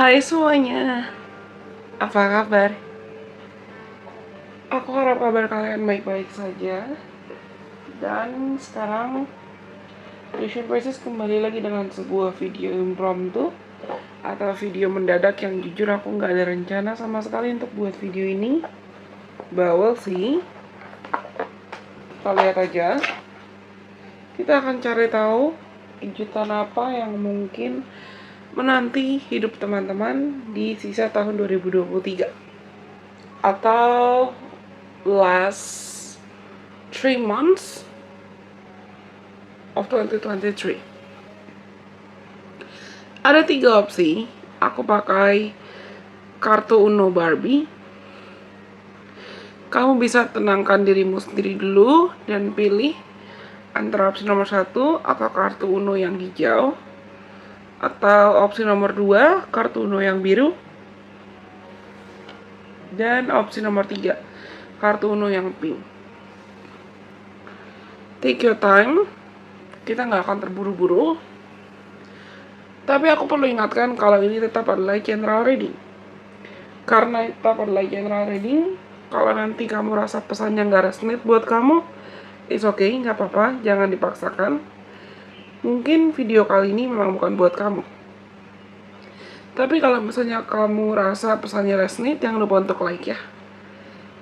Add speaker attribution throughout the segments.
Speaker 1: Hai semuanya, apa kabar? Aku harap kabar kalian baik-baik saja. Dan sekarang Vision Voices kembali lagi dengan sebuah video impromptu atau video mendadak yang jujur aku nggak ada rencana sama sekali untuk buat video ini. Bawel sih. Kita lihat aja. Kita akan cari tahu kejutan apa yang mungkin menanti hidup teman-teman di sisa tahun 2023 atau last 3 months of 2023. Ada 3 opsi. Aku pakai kartu Uno Barbie. Kamu bisa tenangkan dirimu sendiri dulu dan pilih antara opsi nomor 1 atau kartu Uno yang hijau, atau opsi nomor 2 kartu Uno yang biru, dan opsi nomor 3 kartu Uno yang pink. Take your time. Kita nggak akan terburu-buru. Tapi aku perlu ingatkan kalau ini tetap adalah general reading. Karena tetap adalah general reading, kalau nanti kamu rasa pesannya nggak resonate buat kamu, it's okay, nggak apa-apa, jangan dipaksakan. Mungkin video kali ini memang bukan buat kamu. Tapi kalau misalnya kamu rasa pesannya resonate, jangan lupa untuk like ya.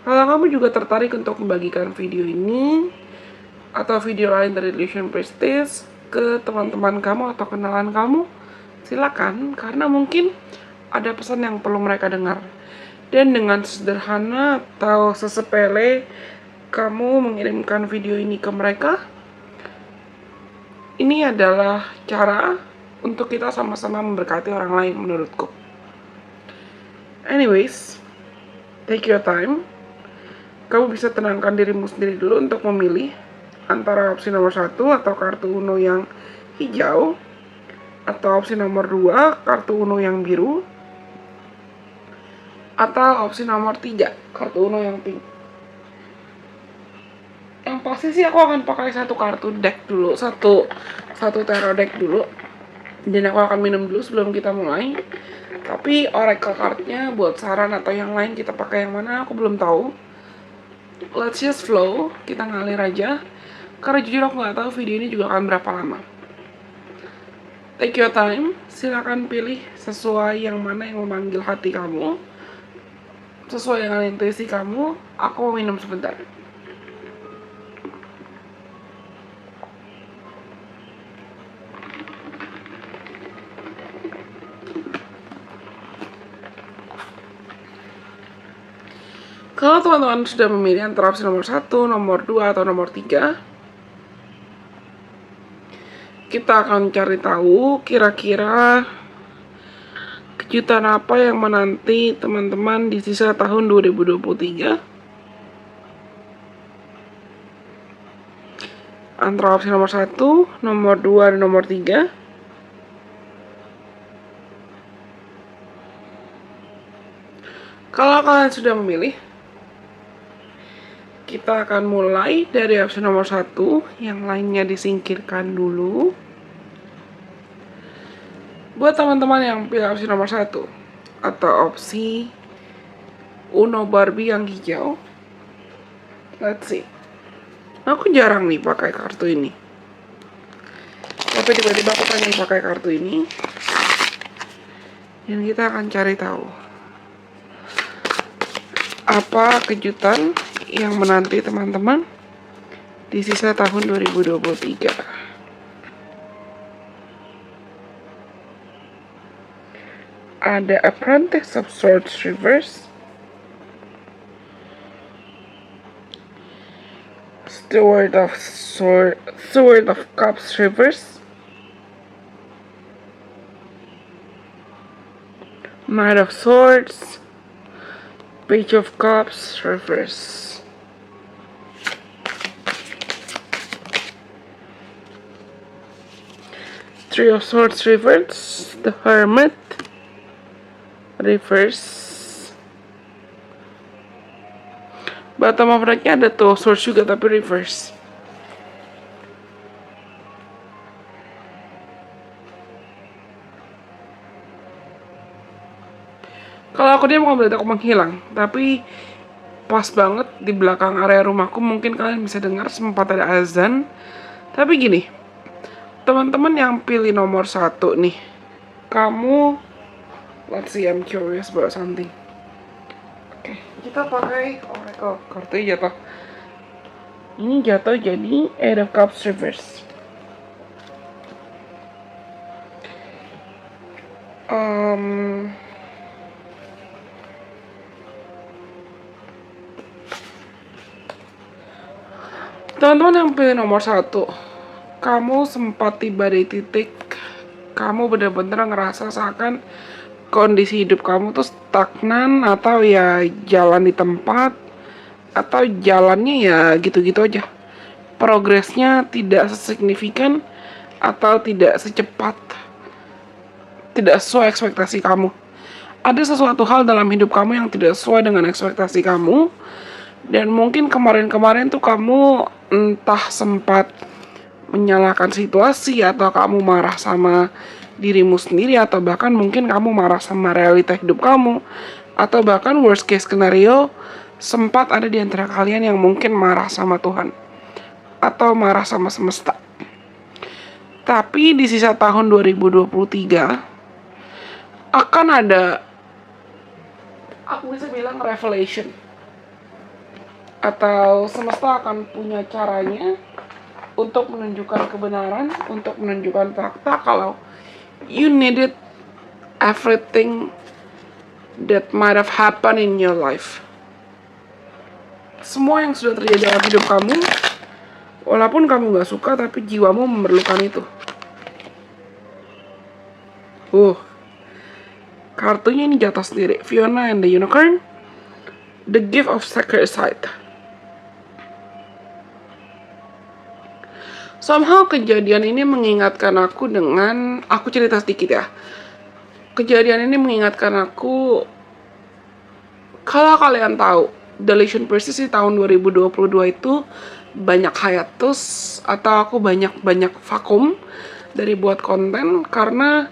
Speaker 1: Kalau kamu juga tertarik untuk membagikan video ini atau video lain dari Illusion Prestige ke teman-teman kamu atau kenalan kamu, silakan, karena mungkin ada pesan yang perlu mereka dengar. Dan dengan sederhana atau sesepele kamu mengirimkan video ini ke mereka, ini adalah cara untuk kita sama-sama memberkati orang lain menurutku. Anyways, take your time. Kamu bisa tenangkan dirimu sendiri dulu untuk memilih antara opsi nomor 1 atau kartu Uno yang hijau, atau opsi nomor 2 kartu Uno yang biru, atau opsi nomor 3 kartu Uno yang pink. Yang pasti sih aku akan pakai satu kartu deck dulu, satu tarot deck dulu, dan aku akan minum dulu sebelum kita mulai. Tapi oracle cardnya buat saran atau yang lain kita pakai yang mana aku belum tahu. Let's just flow, kita ngalir aja. Karena jujur aku nggak tahu video ini juga akan berapa lama. Take your time, silakan pilih sesuai yang mana yang memanggil hati kamu, sesuai dengan intuisi kamu. Aku mau minum sebentar. Kalau teman-teman sudah memilih antara opsi nomor 1, nomor 2, atau nomor 3, kita akan cari tahu kira-kira kejutan apa yang menanti teman-teman di sisa tahun 2023. Antara opsi nomor 1, nomor 2, dan nomor 3. Kalau kalian sudah memilih, kita akan mulai dari opsi nomor 1, yang lainnya disingkirkan dulu. Buat teman-teman yang pilih opsi nomor 1 atau opsi Uno Barbie yang hijau, let's see. Aku jarang nih pakai kartu ini, tapi tiba-tiba aku pengen pakai kartu ini, dan kita akan cari tahu apa kejutan yang menanti teman-teman di sisa tahun 2023. Ada Apprentice of Swords reverse, Sword of Cups reverse, Knight of Swords, Page of Cups reverse. Three of Swords reverse, the Hermit reverse. Bottom of decknya ada tuh Swords juga tapi reverse. Kalau aku diam bukan berarti aku menghilang, tapi pas banget di belakang area rumahku mungkin kalian bisa dengar sempat ada azan. Tapi gini, teman-teman yang pilih nomor 1 nih, kamu, let's see, I'm curious about something. Oke, kita pakai Oracle. Kartunya jatuh. Ini jatuh jadi Eight of Cups reverse. Teman-teman yang pilih nomor 1, kamu sempat tiba di titik kamu benar-benar ngerasa seakan kondisi hidup kamu tuh stagnan, atau ya jalan di tempat, atau jalannya ya gitu-gitu aja. Progresnya tidak sesignifikan atau tidak secepat, tidak sesuai ekspektasi kamu. Ada sesuatu hal dalam hidup kamu yang tidak sesuai dengan ekspektasi kamu. Dan mungkin kemarin-kemarin tuh kamu entah sempat menyalahkan situasi, atau kamu marah sama dirimu sendiri, atau bahkan mungkin kamu marah sama realita hidup kamu, atau bahkan worst case scenario sempat ada di antara kalian yang mungkin marah sama Tuhan atau marah sama semesta. Tapi di sisa tahun 2023 akan ada, aku bisa bilang, revelation, atau semesta akan punya caranya untuk menunjukkan kebenaran, untuk menunjukkan fakta kalau you needed everything that might have happened in your life. Semua yang sudah terjadi dalam hidup kamu, walaupun kamu gak suka, tapi jiwamu memerlukan itu. Kartunya ini jatuh sendiri, Fiona and the Unicorn, The Gift of Sacred Sight. Somehow kejadian ini mengingatkan aku dengan, aku cerita sedikit ya. Kejadian ini mengingatkan aku, kalau kalian tahu, Deletion Persis di tahun 2022 itu banyak hiatus, atau aku banyak vakum dari buat konten, karena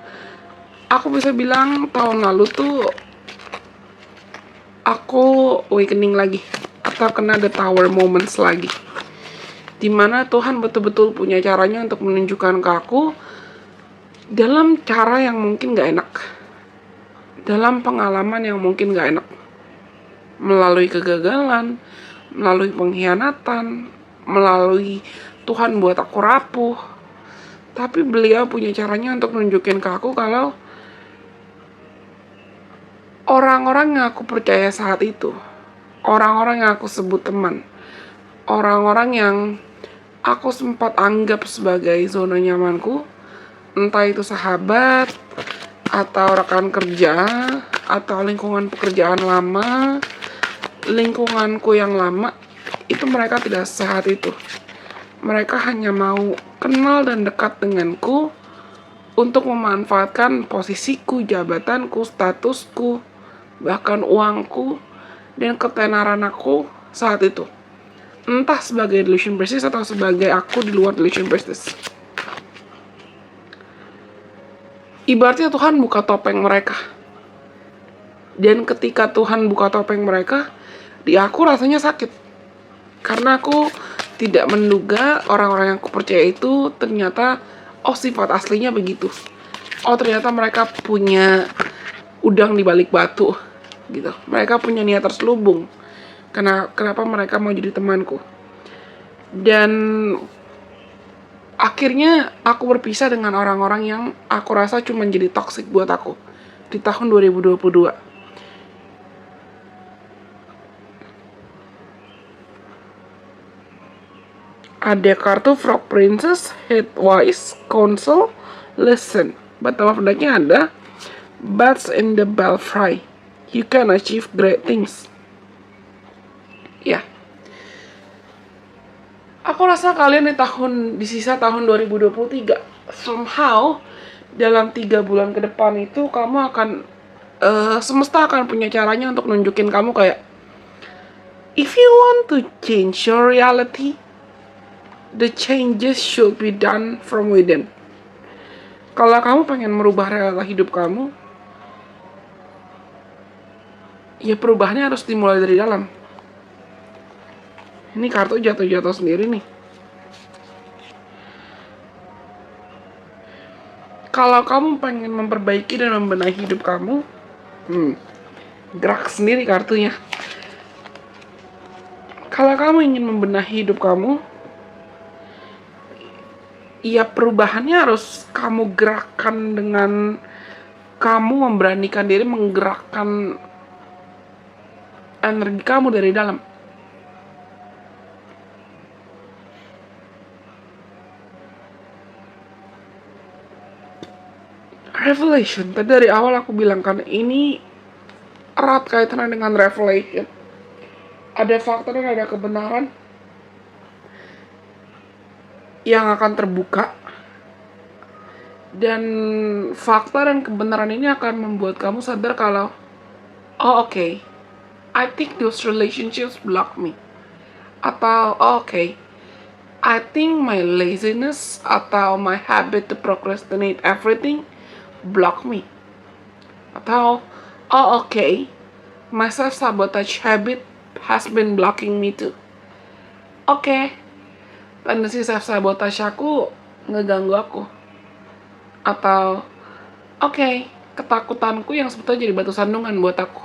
Speaker 1: aku bisa bilang tahun lalu tuh aku awakening lagi, atau kena the tower moments lagi, dimana Tuhan betul-betul punya caranya untuk menunjukkan ke aku dalam cara yang mungkin gak enak, dalam pengalaman yang mungkin gak enak, melalui kegagalan, melalui pengkhianatan, melalui Tuhan buat aku rapuh. Tapi beliau punya caranya untuk nunjukin ke aku kalau orang-orang yang aku percaya saat itu, orang-orang yang aku sebut teman, orang-orang yang aku sempat anggap sebagai zona nyamanku, entah itu sahabat, atau rekan kerja, atau lingkungan pekerjaan lama, lingkunganku yang lama, itu mereka tidak sehat itu. Mereka hanya mau kenal dan dekat denganku untuk memanfaatkan posisiku, jabatanku, statusku, bahkan uangku, dan ketenaran aku saat itu. Entah sebagai Deletion Persis atau sebagai aku di luar Deletion Persis. Ibaratnya Tuhan buka topeng mereka. Dan ketika Tuhan buka topeng mereka, di aku rasanya sakit. Karena aku tidak menduga orang-orang yang aku percaya itu ternyata, sifat aslinya begitu. Ternyata mereka punya udang di balik batu gitu. Mereka punya niat terselubung. Kenapa mereka mau jadi temanku. Dan akhirnya aku berpisah dengan orang-orang yang aku rasa cuma jadi toxic buat aku di tahun 2022. Ada kartu Frog Princess, Headwise, Council, Listen. Bawah decknya ada Bats in the Belfry. You can achieve great things. Ya. Aku rasa kalian di sisa tahun 2023 somehow dalam 3 bulan ke depan itu kamu akan semesta akan punya caranya untuk nunjukin kamu kayak, if you want to change your reality, the changes should be done from within. Kalau kamu pengen merubah realita hidup kamu, ya perubahannya harus dimulai dari dalam. Ini kartu jatuh-jatuh sendiri nih. Kalau kamu pengen memperbaiki dan membenahi hidup kamu, gerak sendiri kartunya. Kalau kamu ingin membenahi hidup kamu, ya perubahannya harus kamu gerakkan dengan kamu memberanikan diri menggerakkan energi kamu dari dalam. Revelation, tadi dari awal aku bilang kan ini erat kaitannya dengan revelation. Ada fakta dan ada kebenaran yang akan terbuka. Dan fakta dan kebenaran ini akan membuat kamu sadar kalau, oh okay, I think those relationships block me. Atau, oh okay, I think my laziness atau my habit to procrastinate everything block me. Atau, oh okay, my self-sabotage habit has been blocking me too. Oke, tendensi self-sabotage aku ngeganggu aku. Atau, oke, ketakutanku yang sebetulnya jadi batu sandungan buat aku.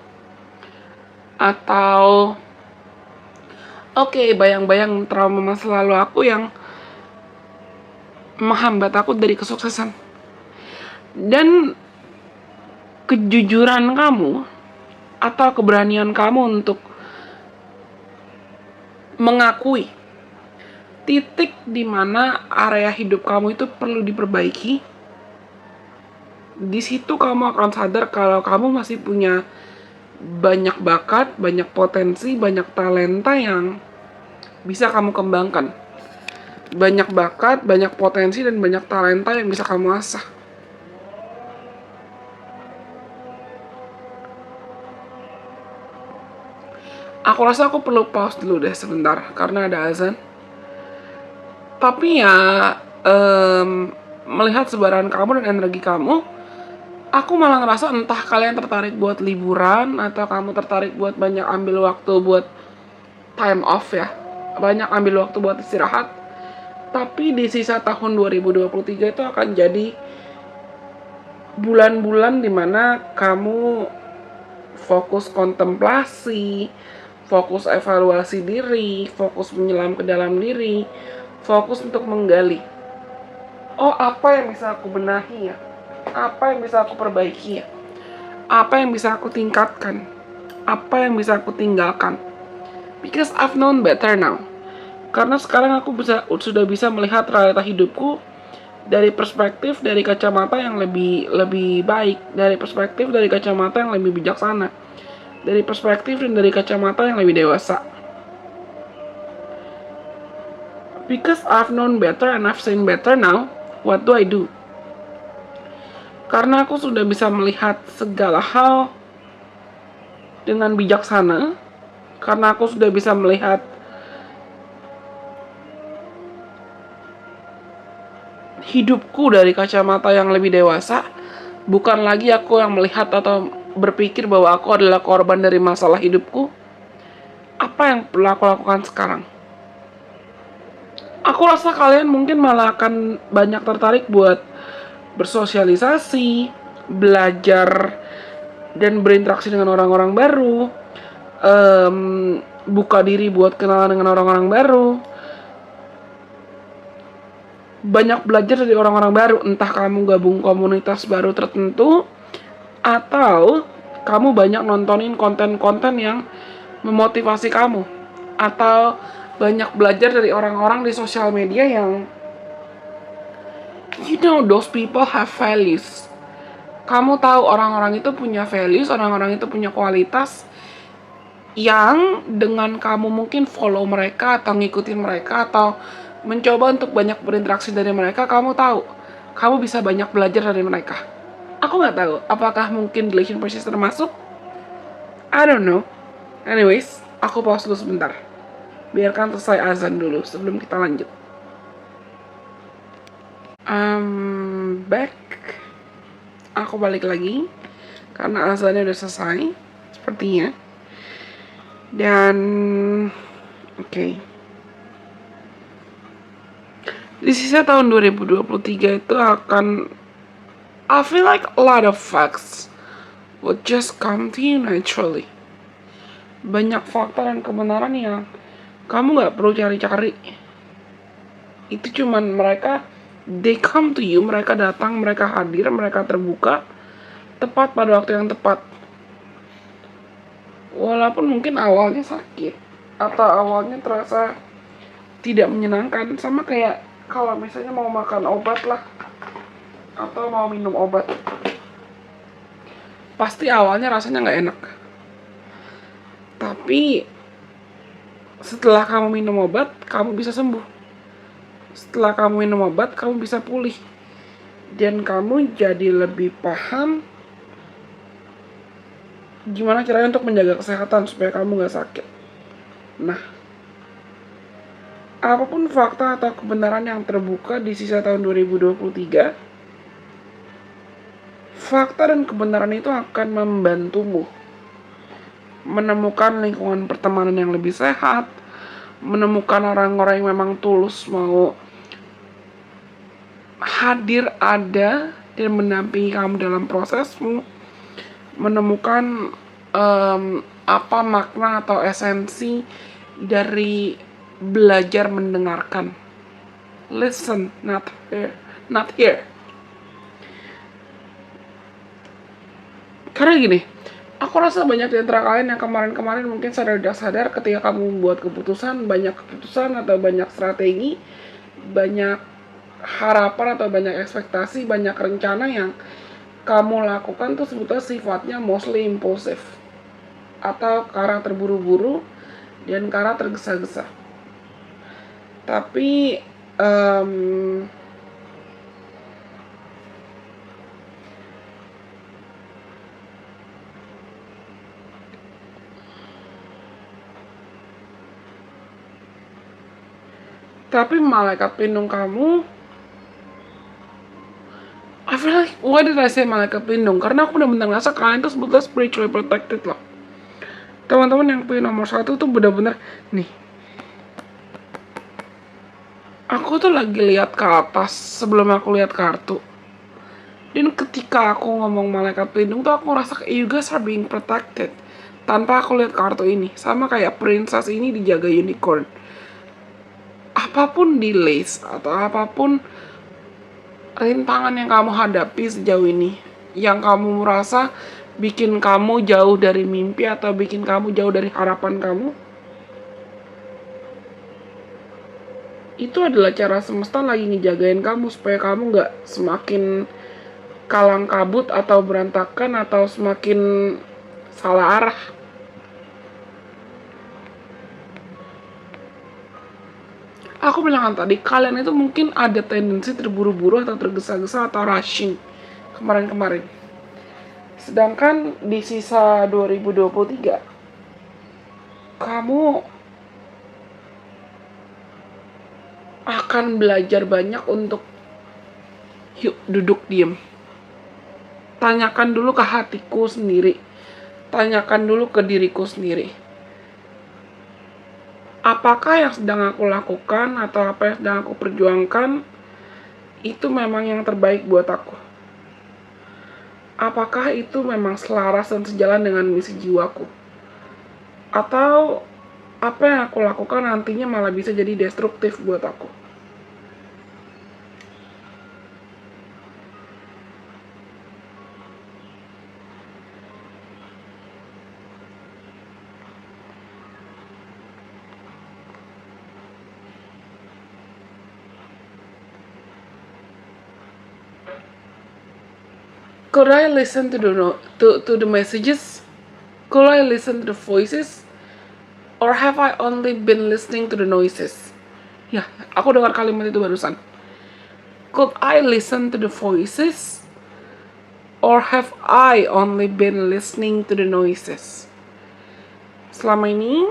Speaker 1: Atau, oke, bayang-bayang trauma masa lalu aku yang menghambat aku dari kesuksesan. Dan kejujuran kamu atau keberanian kamu untuk mengakui titik di mana area hidup kamu itu perlu diperbaiki. Di situ kamu akan sadar kalau kamu masih punya banyak bakat, banyak potensi, banyak talenta yang bisa kamu kembangkan. Banyak bakat, banyak potensi, dan banyak talenta yang bisa kamu asah. Aku rasa aku perlu pause dulu deh sebentar karena ada azan. Tapi ya melihat sebaran kamu dan energi kamu, aku malah ngerasa entah kalian tertarik buat liburan atau kamu tertarik buat banyak ambil waktu buat time off ya, banyak ambil waktu buat istirahat. Tapi di sisa tahun 2023 itu akan jadi bulan-bulan dimana kamu fokus kontemplasi, fokus evaluasi diri, fokus menyelam ke dalam diri, fokus untuk menggali. Oh, apa yang bisa aku benahi ya? Apa yang bisa aku perbaiki ya? Apa yang bisa aku tingkatkan? Apa yang bisa aku tinggalkan? Because I've known better now. Karena sekarang aku sudah bisa melihat realita hidupku dari perspektif, dari kacamata yang lebih baik, dari perspektif, dari kacamata yang lebih bijaksana, dari perspektif dan dari kacamata yang lebih dewasa. Because I've known better and I've seen better now, what do I do? Karena aku sudah bisa melihat segala hal dengan bijaksana, karena aku sudah bisa melihat hidupku dari kacamata yang lebih dewasa, bukan lagi aku yang melihat atau berpikir bahwa aku adalah korban dari masalah hidupku. Apa yang perlu aku lakukan sekarang? Aku rasa kalian mungkin malah akan banyak tertarik buat bersosialisasi, belajar, dan berinteraksi dengan orang-orang baru, buka diri buat kenalan dengan orang-orang baru, banyak belajar dari orang-orang baru, entah kamu gabung komunitas baru tertentu, atau kamu banyak nontonin konten-konten yang memotivasi kamu, atau banyak belajar dari orang-orang di sosial media yang those people have values. Kamu tahu orang-orang itu punya values, orang-orang itu punya kualitas yang dengan kamu mungkin follow mereka atau ngikutin mereka atau mencoba untuk banyak berinteraksi dari mereka, kamu tahu kamu bisa banyak belajar dari mereka. Aku nggak tahu apakah mungkin Delation Persist termasuk. I don't know. Anyways, aku pause dulu sebentar. Biarkan selesai azan dulu sebelum kita lanjut. Back. Aku balik lagi karena azannya udah selesai. sepertinya. Dan oke. Di sisa tahun 2023 itu akan, I feel like a lot of facts will just come to you naturally. Banyak fakta dan kebenaran yang kamu gak perlu cari-cari. Itu cuman mereka, they come to you, mereka datang, mereka hadir, mereka terbuka tepat pada waktu yang tepat. Walaupun mungkin awalnya sakit atau awalnya terasa tidak menyenangkan, sama kayak kalau misalnya mau makan obat lah atau mau minum obat, pasti awalnya rasanya nggak enak. Tapi setelah kamu minum obat, kamu bisa sembuh. Setelah kamu minum obat, kamu bisa pulih. Dan kamu jadi lebih paham gimana caranya untuk menjaga kesehatan supaya kamu nggak sakit. Nah, apapun fakta atau kebenaran yang terbuka di sisa tahun 2023, fakta dan kebenaran itu akan membantumu menemukan lingkungan pertemanan yang lebih sehat, menemukan orang-orang yang memang tulus mau hadir, ada, dan mendampingi kamu dalam prosesmu, menemukan apa makna atau esensi dari belajar mendengarkan. Listen, not hear. Karena gini, aku rasa banyak di antara kalian yang kemarin-kemarin mungkin sadar tidak sadar ketika kamu membuat keputusan, banyak keputusan atau banyak strategi, banyak harapan atau banyak ekspektasi, banyak rencana yang kamu lakukan tuh sebetulnya sifatnya mostly impulsif atau ke arah terburu-buru dan ke arah tergesa-gesa. Tapi malaikat pelindung kamu, I feel like, why did I say malaikat pelindung? Karena aku benar-benar ngerasa kalian tuh sebetulnya spiritually protected loh. Teman-teman yang pilih nomor 1 tuh benar-benar nih. Aku tuh lagi lihat ke atas sebelum aku lihat kartu. Dan ketika aku ngomong malaikat pelindung tuh aku ngerasa kayak you guys are being protected. Tanpa aku lihat kartu ini, sama kayak princess ini dijaga unicorn. Apapun delays atau apapun rintangan yang kamu hadapi sejauh ini, yang kamu merasa bikin kamu jauh dari mimpi atau bikin kamu jauh dari harapan kamu, itu adalah cara semesta lagi ngejagain kamu supaya kamu gak semakin kalang kabut atau berantakan atau semakin salah arah. Aku bilang kan tadi, kalian itu mungkin ada tendensi terburu-buru atau tergesa-gesa atau rushing kemarin-kemarin. Sedangkan di sisa 2023, kamu akan belajar banyak untuk yuk duduk diem. Tanyakan dulu ke hatiku sendiri. Tanyakan dulu ke diriku sendiri. Apakah yang sedang aku lakukan atau apa yang sedang aku perjuangkan itu memang yang terbaik buat aku? Apakah itu memang selaras dan sejalan dengan misi jiwaku? Atau apa yang aku lakukan nantinya malah bisa jadi destruktif buat aku? Could I listen to the messages? Could I listen to the voices? Or have I only been listening to the noises? Ya, aku dengar kalimat itu barusan. Could I listen to the voices? Or have I only been listening to the noises? Selama ini,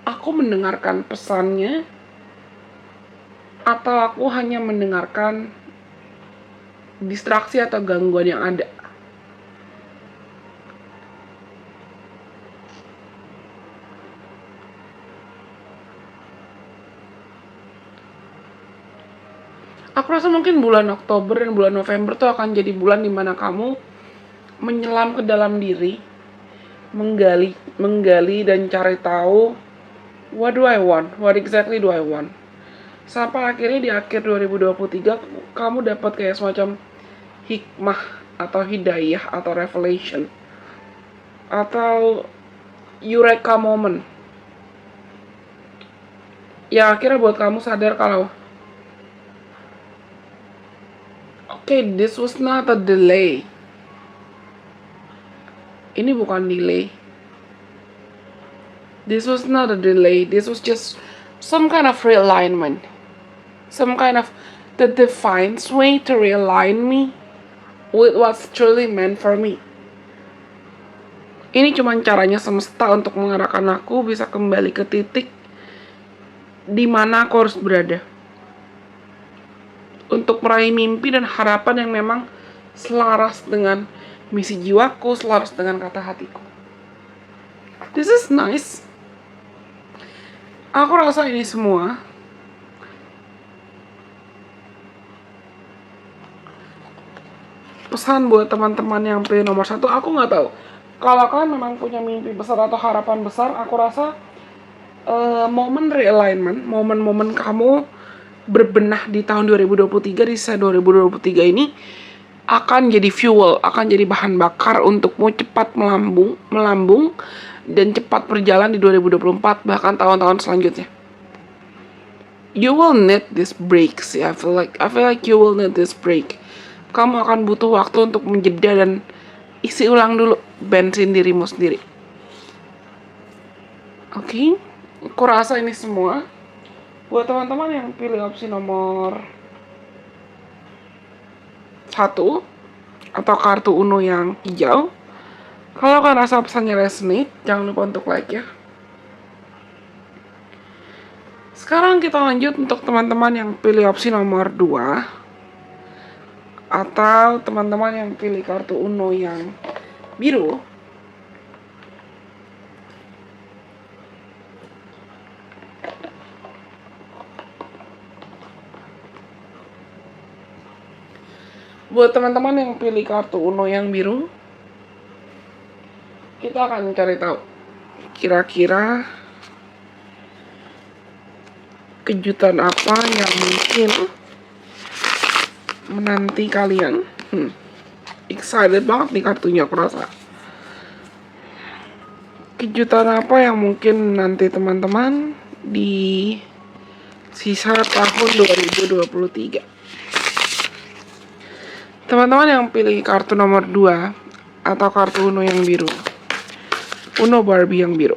Speaker 1: aku mendengarkan pesannya, atau aku hanya mendengarkan distraksi atau gangguan yang ada. Aku rasa mungkin bulan Oktober dan bulan November tuh akan jadi bulan dimana kamu menyelam ke dalam diri, menggali dan cari tahu what do I want, what exactly do I want. Sampai akhirnya di akhir 2023 kamu dapat kayak semacam hikmah atau hidayah atau revelation atau eureka moment yang akhirnya buat kamu sadar kalau okay, this was not a delay. Ini bukan delay. This was not a delay. This was just some kind of realignment. Some kind of the divine way to realign me with what's truly meant for me. Ini cuma caranya semesta untuk mengarahkan aku bisa kembali ke titik di mana aku harus berada. Untuk meraih mimpi dan harapan yang memang selaras dengan misi jiwaku, selaras dengan kata hatiku. This is nice. Aku rasa ini semua pesan buat teman-teman yang pilih nomor 1. Aku nggak tahu. Kalau kalian memang punya mimpi besar atau harapan besar, aku rasa momen realignment, momen-momen kamu berbenah di tahun 2023, di sisa 2023 ini akan jadi fuel, akan jadi bahan bakar untukmu cepat melambung dan cepat berjalan di 2024 bahkan tahun-tahun selanjutnya. You will need this break sih. I feel like you will need this break. Kamu akan butuh waktu untuk menjeda dan isi ulang dulu bensin dirimu sendiri. Oke, aku rasa ini semua buat teman-teman yang pilih opsi nomor 1 atau kartu Uno yang hijau. Kalau kalian rasa pesannya resonate, jangan lupa untuk like ya. Sekarang kita lanjut untuk teman-teman yang pilih opsi nomor 2 atau teman-teman yang pilih kartu Uno yang biru. Buat teman-teman yang pilih kartu Uno yang biru, kita akan cari tahu kira-kira kejutan apa yang mungkin menanti kalian. Excited banget nih kartunya, aku rasa. Kejutan apa yang mungkin nanti teman-teman di sisa tahun 2023. Teman-teman yang pilih kartu nomor 2 atau kartu Uno yang biru, Uno Barbie yang biru,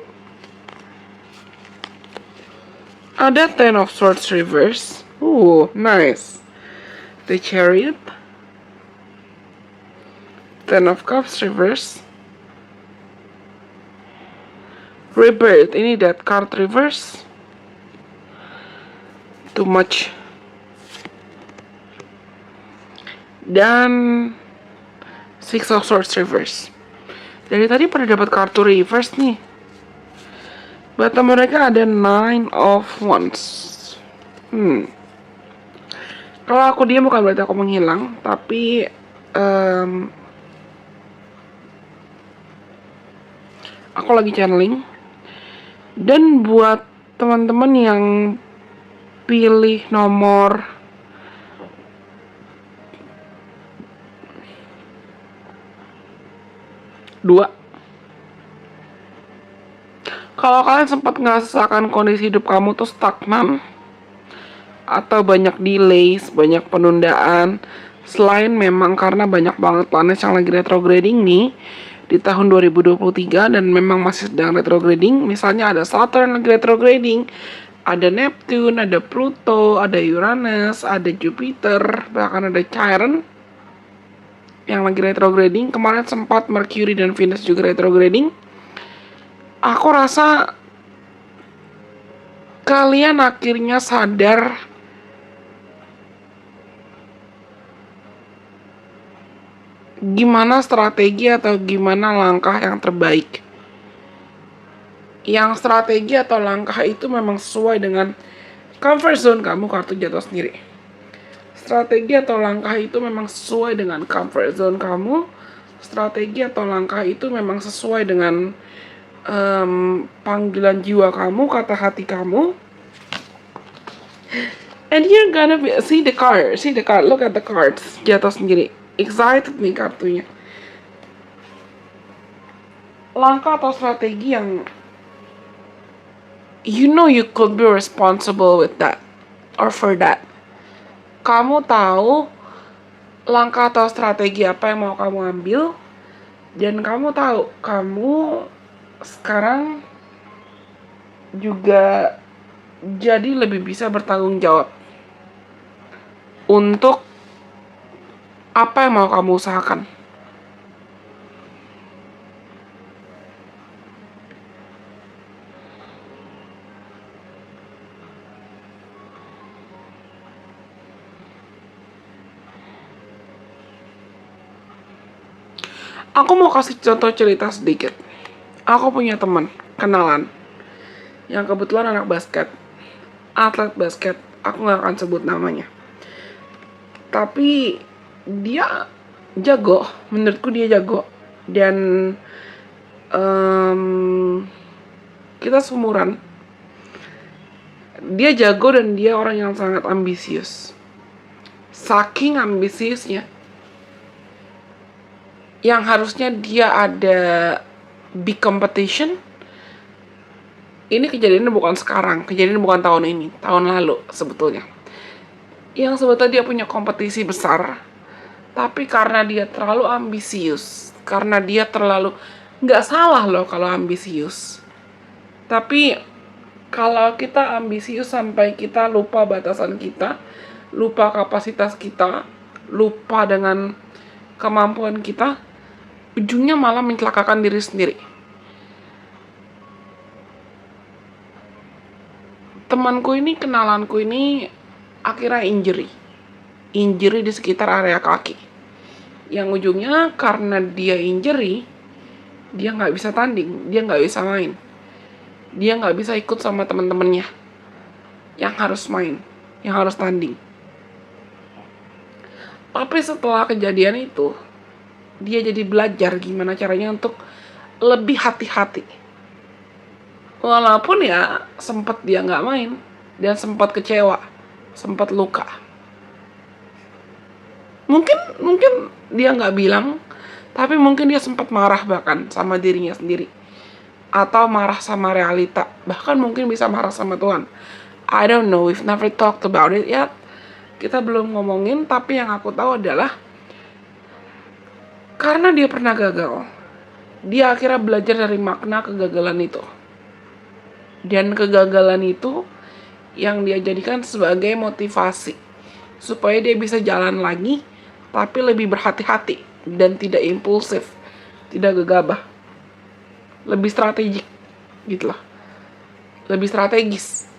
Speaker 1: ada Ten of Swords reverse. Nice. The Chariot, Ten of Cups reverse, Rebirth. Ini that card reverse. Too much. Dan Six of Swords reverse. Dari tadi pada dapat kartu reverse nih. Bata mereka ada Nine of Wands. Kalau aku diam bukan berarti aku menghilang, tapi aku lagi channeling. Dan buat teman-teman yang pilih nomor 2, kalau kalian sempat ngerasakan kondisi hidup kamu tuh stagnan atau banyak delays, banyak penundaan, selain memang karena banyak banget planet yang lagi retrograding nih di tahun 2023 dan memang masih sedang retrograding. Misalnya ada Saturn lagi retrograding, ada Neptune, ada Pluto, ada Uranus, ada Jupiter, bahkan ada Chiron yang lagi retrograding. Kemarin sempat Mercury dan Venus juga retrograding. Aku rasa kalian akhirnya sadar gimana strategi atau gimana langkah yang terbaik. Yang strategi atau langkah itu memang sesuai dengan comfort zone kamu, kartu jatuh sendiri. strategi atau langkah itu memang sesuai dengan comfort zone kamu, strategi atau langkah itu memang sesuai dengan panggilan jiwa kamu, kata hati kamu. And you're gonna be, see the card, look at the cards, jatuh sendiri. Excited nih kartunya. Langkah atau strategi yang you know you could be responsible with that or for that. Kamu tahu langkah atau strategi apa yang mau kamu ambil, dan kamu tahu kamu sekarang juga jadi lebih bisa bertanggung jawab untuk apa yang mau kamu usahakan. Aku mau kasih contoh cerita sedikit. Aku punya teman, kenalan, yang kebetulan anak basket, atlet basket. Aku gak akan sebut namanya. Tapi dia jago, menurutku dia jago. Dan kita seumuran. Dia jago dan dia orang yang sangat ambisius. Saking ambisiusnya, yang harusnya dia ada big competition, ini kejadiannya bukan sekarang, kejadiannya bukan tahun ini, tahun lalu sebetulnya. Yang sebetulnya dia punya kompetisi besar, tapi karena dia terlalu ambisius, karena dia terlalu, nggak salah loh kalau ambisius, tapi kalau kita ambisius sampai kita lupa batasan kita, lupa kapasitas kita, lupa dengan kemampuan kita, ujungnya malah mencelakakan diri sendiri. Temanku ini, kenalanku ini akhirnya injury di sekitar area kaki, yang ujungnya karena dia injury, dia nggak bisa tanding, dia nggak bisa main, dia nggak bisa ikut sama teman-temannya yang harus main, yang harus tanding. Tapi setelah kejadian itu, dia jadi belajar gimana caranya untuk lebih hati-hati. Walaupun ya sempat dia nggak main, dan sempat kecewa, sempat luka. Mungkin dia nggak bilang, tapi mungkin dia sempat marah bahkan sama dirinya sendiri, atau marah sama realita, bahkan mungkin bisa marah sama Tuhan. I don't know, we've never talked about it yet. Kita belum ngomongin, tapi yang aku tahu adalah karena dia pernah gagal, dia akhirnya belajar dari makna kegagalan itu. Dan kegagalan itu yang dia jadikan sebagai motivasi supaya dia bisa jalan lagi, tapi lebih berhati-hati dan tidak impulsif, tidak gegabah, lebih strategik gitu lah, lebih strategis.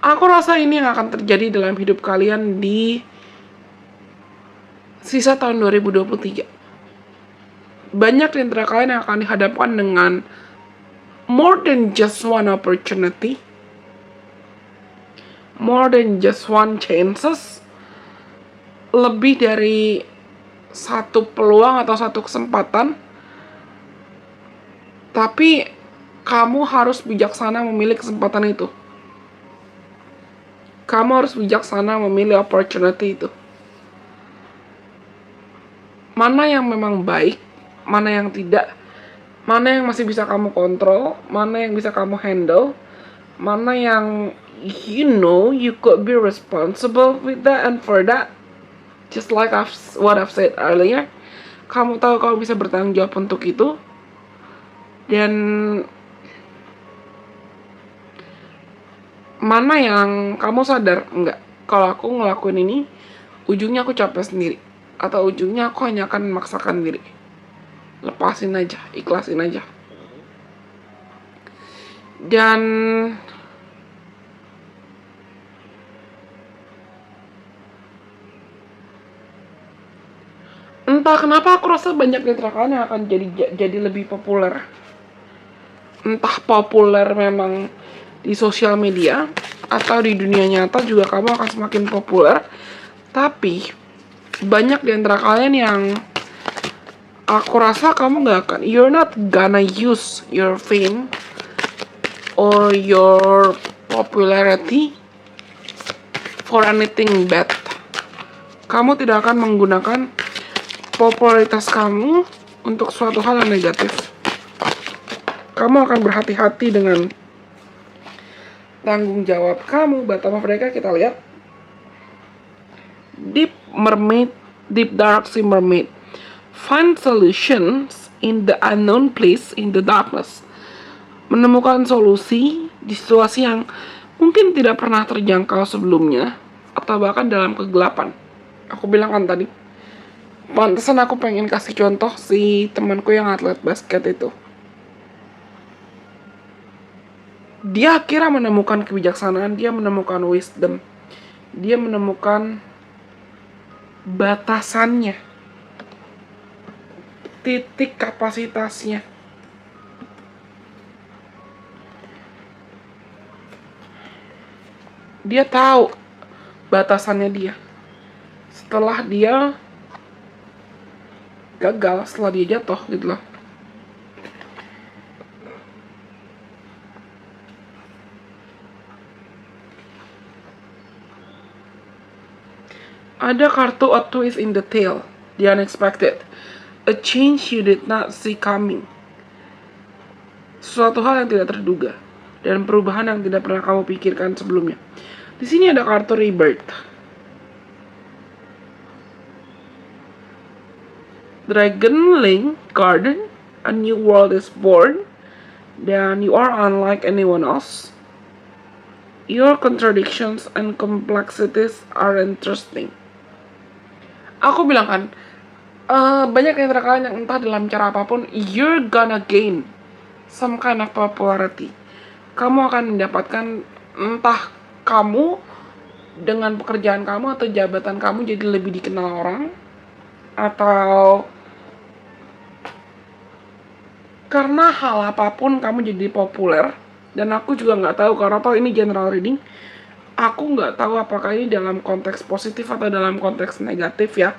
Speaker 1: Aku rasa ini yang akan terjadi dalam hidup kalian di sisa tahun 2023. Banyak di antara kalian yang akan dihadapkan dengan more than just one opportunity, more than just one chances, lebih dari satu peluang atau satu kesempatan. Tapi kamu harus bijaksana memilih kesempatan itu. Kamu harus bijaksana memilih opportunity itu. Mana yang memang baik, mana yang tidak, mana yang masih bisa kamu kontrol, mana yang bisa kamu handle, mana yang you could be responsible with that and for that. Just like what I've said earlier, kamu tahu kamu bisa bertanggung jawab untuk itu. Dan mana yang kamu sadar, enggak, kalau aku ngelakuin ini, ujungnya aku capek sendiri, atau ujungnya aku hanya akan memaksakan diri. Lepasin aja, ikhlasin aja. Dan entah kenapa aku rasa banyak dari kalian yang akan jadi lebih populer. Entah populer memang di sosial media, atau di dunia nyata juga kamu akan semakin populer. Tapi banyak di antara kalian yang aku rasa kamu gak akan, you're not gonna use your fame or your popularity for anything bad. Kamu tidak akan menggunakan popularitas kamu untuk suatu hal yang negatif. Kamu akan berhati-hati dengan tanggung jawab kamu. Bottom of mereka kita lihat Deep Mermaid, Deep Dark Sea Mermaid. Find solutions in the unknown place in the darkness. Menemukan solusi di situasi yang mungkin tidak pernah terjangkau sebelumnya, atau bahkan dalam kegelapan. Aku bilang kan tadi, pantesan aku pengen kasih contoh si temanku yang atlet basket itu. Dia akhirnya menemukan kebijaksanaan, dia menemukan wisdom, dia menemukan batasannya, titik kapasitasnya. Dia tahu batasannya dia. Setelah dia gagal, setelah dia jatuh gitu loh. Ada kartu a twist in the tail, the unexpected, a change you did not see coming. Suatu hal yang tidak terduga dan perubahan yang tidak pernah kamu pikirkan sebelumnya. Di sini ada kartu rebirth. Dragon Link Garden, a new world is born, dan you are unlike anyone else. Your contradictions and complexities are interesting. Aku bilang kan, banyak yang kalian yang entah dalam cara apapun, you're gonna gain some kind of popularity. Kamu akan mendapatkan, entah kamu dengan pekerjaan kamu atau jabatan kamu jadi lebih dikenal orang, atau karena hal apapun kamu jadi populer. Dan aku juga nggak tahu, karena toh ini general reading, aku nggak tahu apakah ini dalam konteks positif atau dalam konteks negatif ya.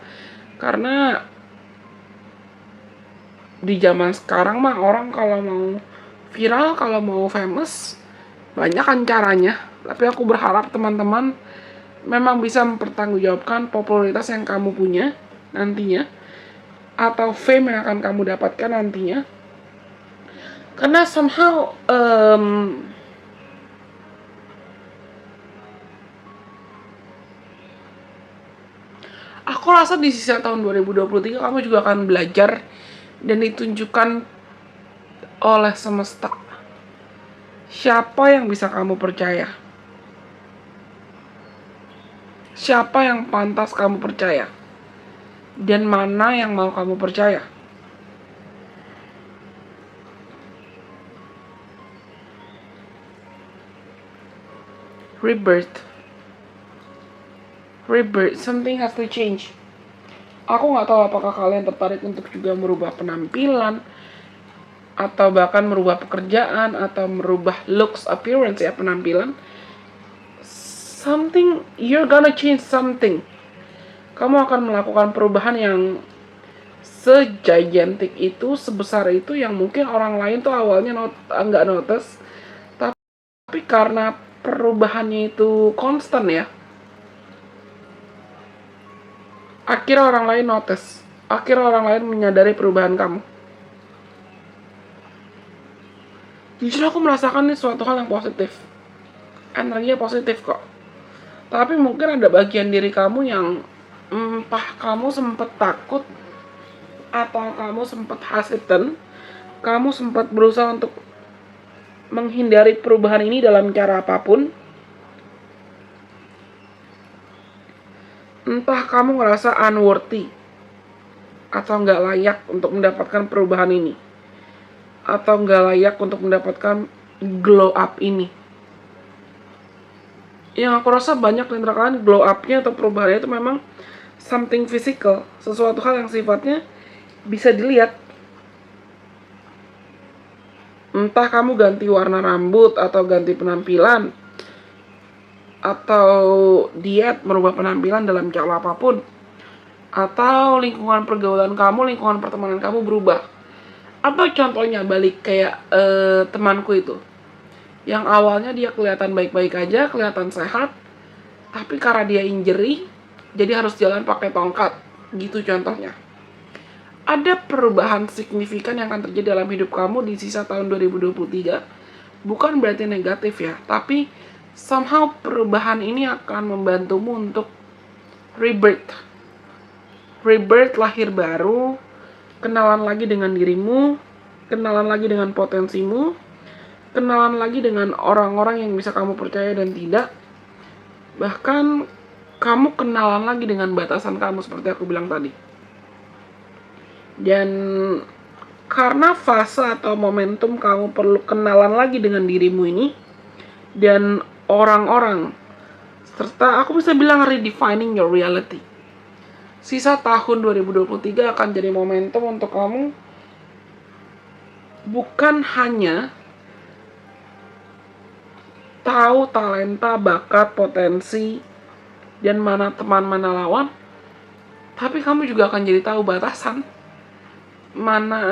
Speaker 1: Karena di zaman sekarang mah orang kalau mau viral, kalau mau famous, banyak kan caranya. Tapi aku berharap teman-teman memang bisa mempertanggungjawabkan popularitas yang kamu punya nantinya, atau fame yang akan kamu dapatkan nantinya. Karena somehow aku rasa di sisa tahun 2023 kamu juga akan belajar dan ditunjukkan oleh semesta siapa yang bisa kamu percaya, siapa yang pantas kamu percaya, dan mana yang mau kamu percaya. Rebirth, something has to change. Aku nggak tahu apakah kalian tertarik untuk juga merubah penampilan, atau bahkan merubah pekerjaan, atau merubah looks, appearance ya, penampilan. Something, you're gonna change something. Kamu akan melakukan perubahan yang segigantic itu, sebesar itu, yang mungkin orang lain tuh awalnya nggak notice, tapi karena perubahannya itu konstan ya, akhirnya orang lain notice, akhirnya orang lain menyadari perubahan kamu. Justru aku merasakan ini suatu hal yang positif, energinya positif kok. Tapi mungkin ada bagian diri kamu yang entah kamu sempat takut, atau kamu sempat hesitant, kamu sempat berusaha untuk menghindari perubahan ini dalam cara apapun. Entah kamu ngerasa unworthy, atau nggak layak untuk mendapatkan perubahan ini, atau nggak layak untuk mendapatkan glow up ini. Yang aku rasa banyak di antara kalian glow up-nya atau perubahannya itu memang something physical, sesuatu hal yang sifatnya bisa dilihat. Entah kamu ganti warna rambut, atau ganti penampilan, atau diet, merubah penampilan dalam cara apapun, atau lingkungan pergaulan kamu, lingkungan pertemanan kamu berubah. Atau contohnya balik kayak temanku itu, yang awalnya dia kelihatan baik-baik aja, kelihatan sehat, tapi karena dia injury, jadi harus jalan pakai tongkat, gitu contohnya. Ada perubahan signifikan yang akan terjadi dalam hidup kamu di sisa tahun 2023. Bukan berarti negatif ya, tapi somehow perubahan ini akan membantumu untuk rebirth. Rebirth, lahir baru, kenalan lagi dengan dirimu, kenalan lagi dengan potensimu, kenalan lagi dengan orang-orang yang bisa kamu percaya dan tidak. Bahkan kamu kenalan lagi dengan batasan kamu seperti aku bilang tadi. Dan karena fase atau momentum kamu perlu kenalan lagi dengan dirimu ini dan orang-orang, serta aku bisa bilang redefining your reality. Sisa tahun 2023 akan jadi momentum untuk kamu bukan hanya tahu talenta, bakat, potensi, dan mana teman, mana lawan, tapi kamu juga akan jadi tahu batasan, mana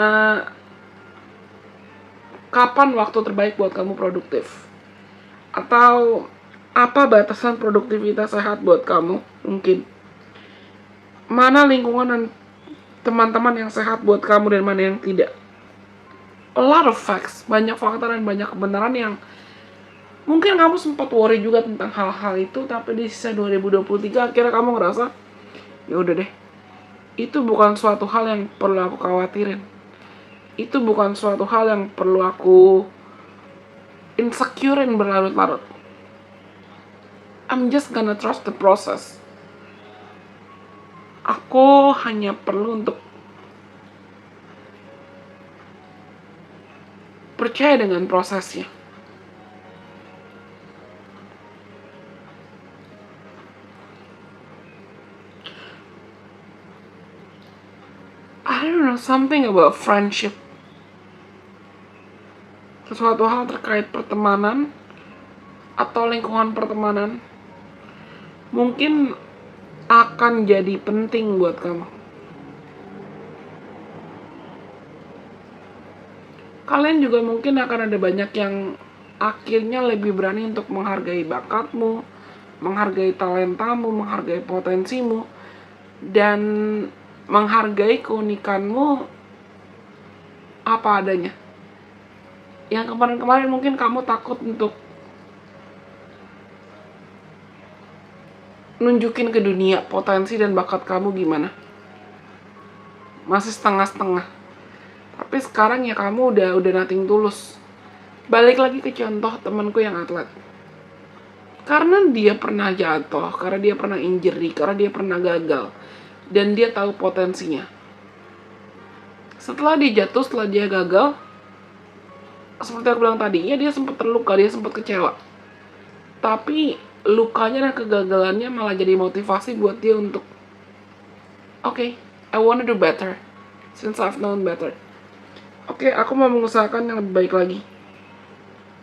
Speaker 1: kapan waktu terbaik buat kamu produktif, atau apa batasan produktivitas sehat buat kamu, mungkin mana lingkungan dan teman-teman yang sehat buat kamu dan mana yang tidak. A lot of facts, banyak fakta dan banyak kebenaran yang mungkin kamu sempat worry juga tentang hal-hal itu, tapi di sisa 2023 akhirnya kamu ngerasa, ya udah deh, itu bukan suatu hal yang perlu aku khawatirin. Itu bukan suatu hal yang perlu aku insecurein berlarut-larut. I'm just gonna trust the process. Aku hanya perlu untuk percaya dengan prosesnya. I don't know, something about friendship. Sesuatu hal terkait pertemanan atau lingkungan pertemanan mungkin akan jadi penting buat kamu. Kalian juga mungkin akan ada banyak yang akhirnya lebih berani untuk menghargai bakatmu, menghargai talentamu, menghargai potensimu, dan menghargai keunikanmu apa adanya. Yang kemarin-kemarin mungkin kamu takut untuk nunjukin ke dunia potensi dan bakat kamu gimana. Masih setengah-setengah. Tapi sekarang ya kamu udah nothing tulus. Balik lagi ke contoh temanku yang atlet. Karena dia pernah jatuh, karena dia pernah injury, karena dia pernah gagal, dan dia tahu potensinya. Setelah dia jatuh, setelah dia gagal, seperti aku bilang tadi, ya dia sempat terluka, dia sempat kecewa. Tapi lukanya dan kegagalannya malah jadi motivasi buat dia untuk okay, I wanna do better since I've known better. Oke, aku mau mengusahakan yang lebih baik lagi.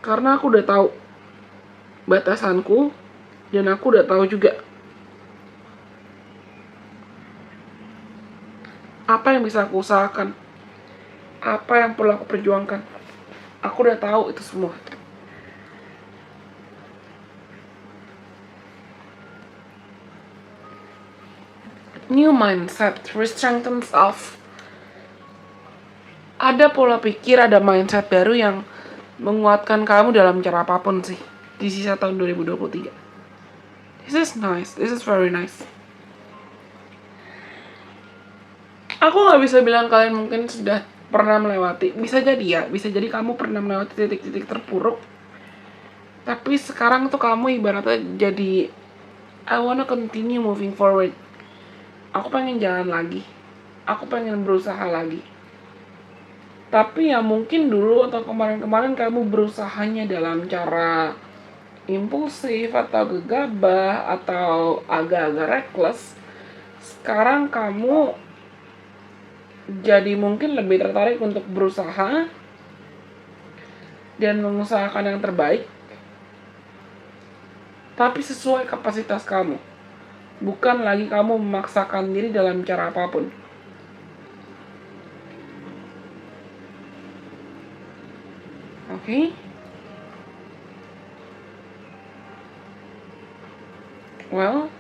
Speaker 1: Karena aku udah tahu batasanku dan aku udah tahu juga apa yang bisa aku usahakan, apa yang perlu aku perjuangkan. Aku udah tahu itu semua. New mindset, re-strengthen self. Ada pola pikir, ada mindset baru yang menguatkan kamu dalam cara apapun sih di sisa tahun 2023. This is nice, this is very nice. Aku gak bisa bilang kalian mungkin sudah pernah melewati, bisa jadi ya, bisa jadi kamu pernah melewati titik-titik terpuruk, tapi sekarang tuh kamu ibaratnya jadi I wanna continue moving forward. Aku pengen jalan lagi, aku pengen berusaha lagi. Tapi ya mungkin dulu atau kemarin-kemarin kamu berusahanya dalam cara impulsif atau gegabah atau agak-agak reckless. Sekarang kamu jadi mungkin lebih tertarik untuk berusaha dan mengusahakan yang terbaik. tapi sesuai kapasitas kamu. Bukan lagi kamu memaksakan diri dalam cara apapun. Oke? Well,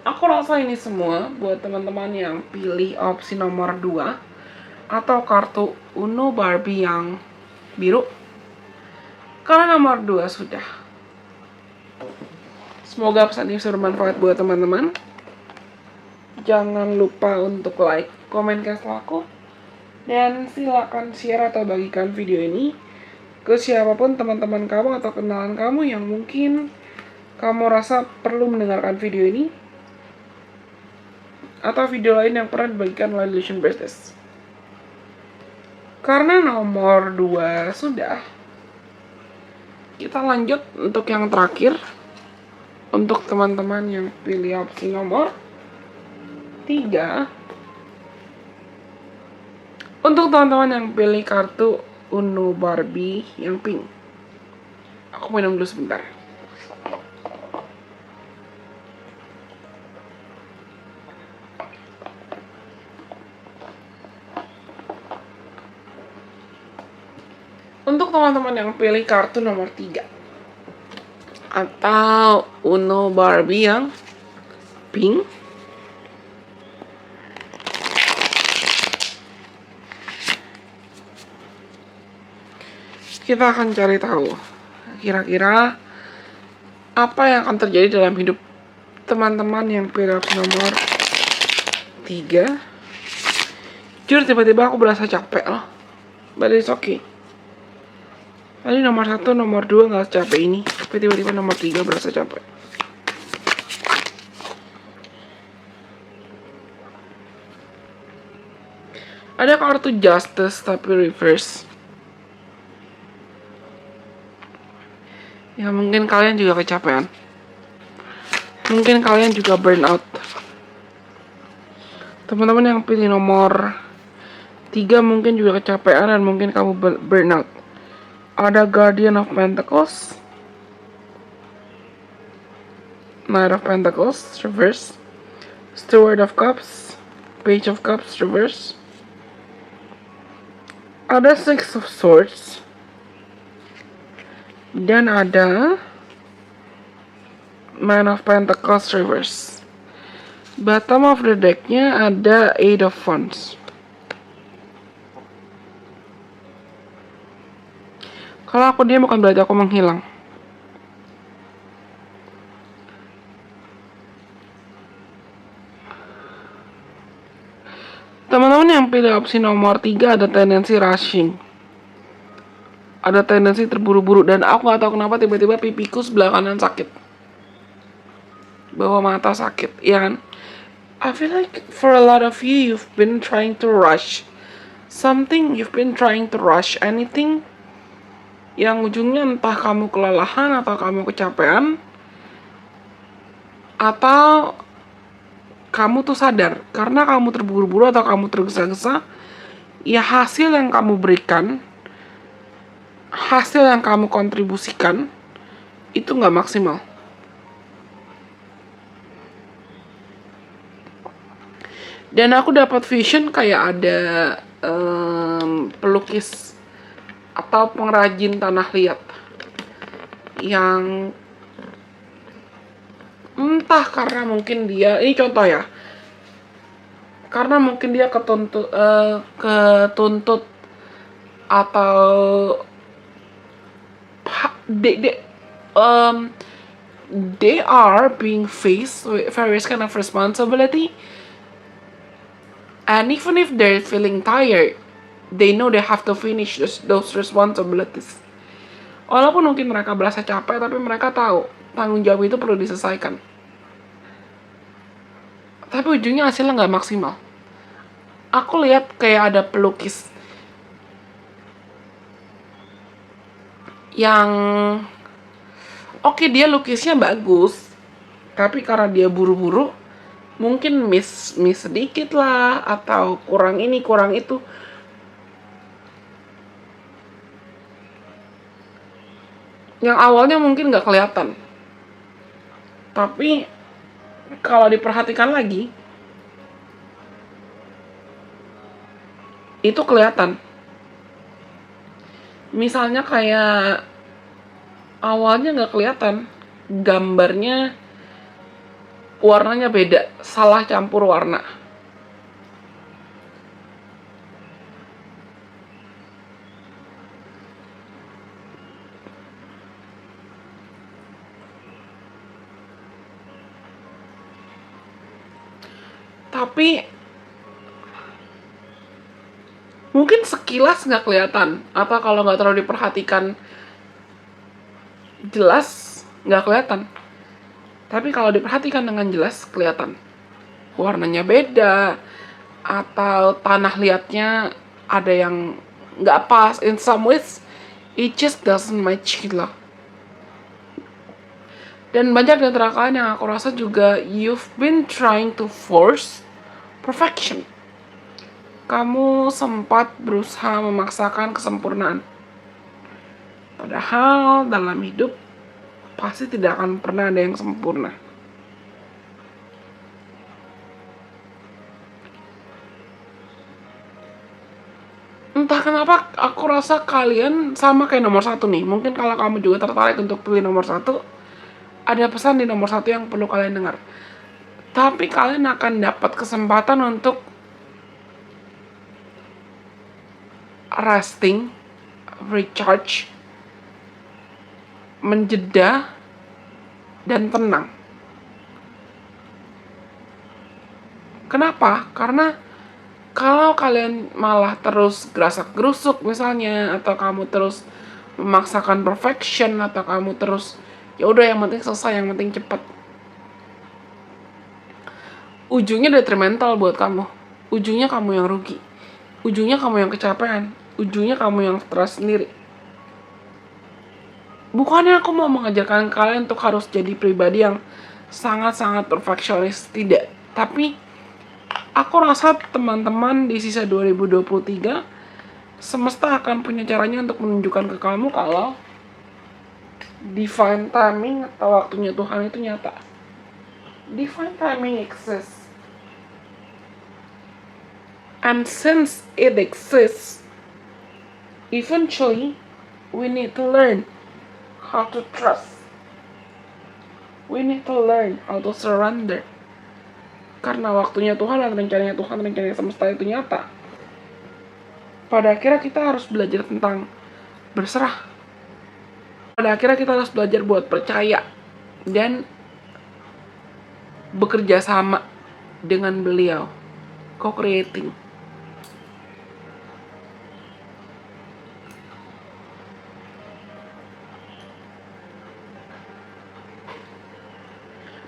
Speaker 1: aku rasa ini semua buat teman-teman yang pilih opsi nomor 2 atau kartu Uno Barbie yang biru. Karena nomor 2 sudah. Semoga pesan ini bisa bermanfaat buat teman-teman. Jangan lupa untuk like, komen, kasih aku. Dan silakan share atau bagikan video ini ke siapapun teman-teman kamu atau kenalan kamu yang mungkin kamu rasa perlu mendengarkan video ini. Atau video lain yang pernah dibagikan oleh Illusion Business. Karena nomor 2 sudah. Kita lanjut untuk yang terakhir. Untuk teman-teman yang pilih opsi nomor 3. Untuk teman-teman yang pilih kartu Uno Barbie yang pink. Aku minum dulu sebentar. Untuk teman-teman yang pilih kartu nomor 3 atau Uno Barbie yang pink, kita akan cari tahu kira-kira apa yang akan terjadi dalam hidup teman-teman yang pilih opsi nomor 3. Jujur tiba-tiba aku berasa capek loh, but it's okay. Tadi nomor 1, nomor 2 gak capek ini, tapi tiba-tiba nomor 3 berasa capek. Ada kartu Justice tapi reverse. Ya mungkin kalian juga kecapean. Mungkin kalian juga burn out. Teman-teman yang pilih nomor 3 mungkin juga kecapean dan mungkin kamu burn out. Ada Guardian of Pentacles, Knight of Pentacles, reverse, Steward of Cups, Page of Cups, reverse. Ada Six of Swords. Dan ada Man of Pentacles, reverse. Bottom of the decknya ada Eight of Wands. Kalau aku diam bukan berarti aku menghilang. Teman-teman yang pilih opsi nomor 3 ada tendensi rushing. Ada tendensi terburu-buru dan aku gak tahu kenapa tiba-tiba pipiku sebelah kanan sakit. Bawah mata sakit, ya kan? I feel like for a lot of you, you've been trying to rush something, you've been trying to rush anything yang ujungnya entah kamu kelelahan atau kamu kecapean atau kamu tuh sadar karena kamu terburu-buru atau kamu tergesa-gesa, ya hasil yang kamu berikan, hasil yang kamu kontribusikan itu nggak maksimal. Dan aku dapat vision kayak ada pelukis atau pengrajin tanah liat yang entah karena mungkin dia, ini contoh ya, karena mungkin dia ketuntut atau they are being faced with various kind of responsibility, and even if they're feeling tired, they know they have to finish those responsibilities. Walaupun mungkin mereka berasa capek, tapi mereka tahu tanggung jawab itu perlu diselesaikan. Tapi ujungnya hasilnya nggak maksimal. Aku lihat kayak ada pelukis yang oke, dia lukisnya bagus, tapi karena dia buru-buru, mungkin miss sedikit lah, atau kurang ini kurang itu. yang awalnya mungkin nggak kelihatan, tapi kalau diperhatikan lagi itu kelihatan. Misalnya kayak awalnya nggak kelihatan, gambarnya warnanya beda, salah campur warna. Tapi mungkin sekilas nggak kelihatan, atau kalau nggak terlalu diperhatikan jelas nggak kelihatan. Tapi kalau diperhatikan dengan jelas kelihatan. Warnanya beda, atau tanah liatnya ada yang nggak pas. In some ways, it just doesn't match gitu loh. Dan banyak di antara kalian yang aku rasa juga you've been trying to force perfection. Kamu sempat berusaha memaksakan kesempurnaan. Padahal dalam hidup pasti tidak akan pernah ada yang sempurna. Entah kenapa aku rasa kalian sama kayak nomor 1 nih. Mungkin kalau kamu juga tertarik untuk pilih nomor 1, ada pesan di nomor 1 yang perlu kalian dengar. Tapi kalian akan dapat kesempatan untuk resting, recharge, menjeda, dan tenang. Kenapa? Karena kalau kalian malah terus gerasak-gerusuk misalnya, atau kamu terus memaksakan perfection, atau kamu terus ya udah yang penting selesai, yang penting cepat, ujungnya detrimental buat kamu. Ujungnya kamu yang rugi. Ujungnya kamu yang kecapean. Ujungnya kamu yang stres sendiri. Bukannya aku mau mengajarkan kalian untuk harus jadi pribadi yang sangat-sangat perfeksionis, tidak. Tapi aku rasa teman-teman di sisa 2023 semesta akan punya caranya untuk menunjukkan ke kamu kalau divine timing atau waktunya Tuhan itu nyata. Divine timing exists. And since it exists, eventually we need to learn how to trust. We need to learn how to surrender. Karena waktunya Tuhan dan rencananya Tuhan, rencananya semesta itu nyata. Pada akhirnya kita harus belajar tentang berserah. Pada akhirnya kita harus belajar buat percaya dan bekerja sama dengan beliau. Co-creating.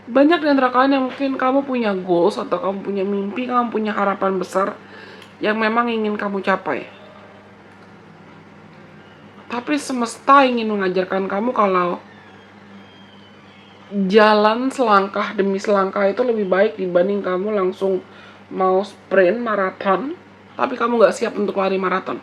Speaker 1: Banyak di antara kalian yang mungkin kamu punya goals, atau kamu punya mimpi, kamu punya harapan besar yang memang ingin kamu capai. Tapi semesta ingin mengajarkan kamu kalau jalan selangkah demi selangkah itu lebih baik dibanding kamu langsung mau sprint maraton, tapi kamu gak siap untuk lari maraton.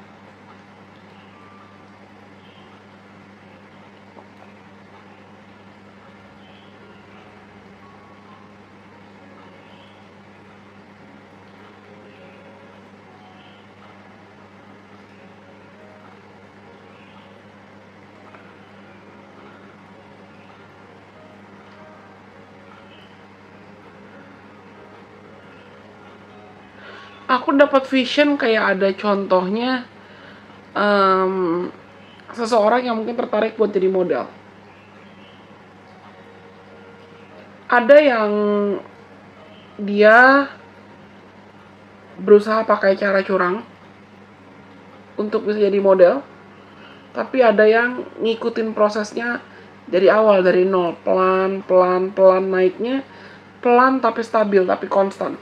Speaker 1: Aku dapat vision kayak ada contohnya seseorang yang mungkin tertarik buat jadi model. Ada yang dia berusaha pakai cara curang untuk bisa jadi model, tapi ada yang ngikutin prosesnya dari awal, dari nol, pelan naiknya, pelan tapi stabil, tapi konstan.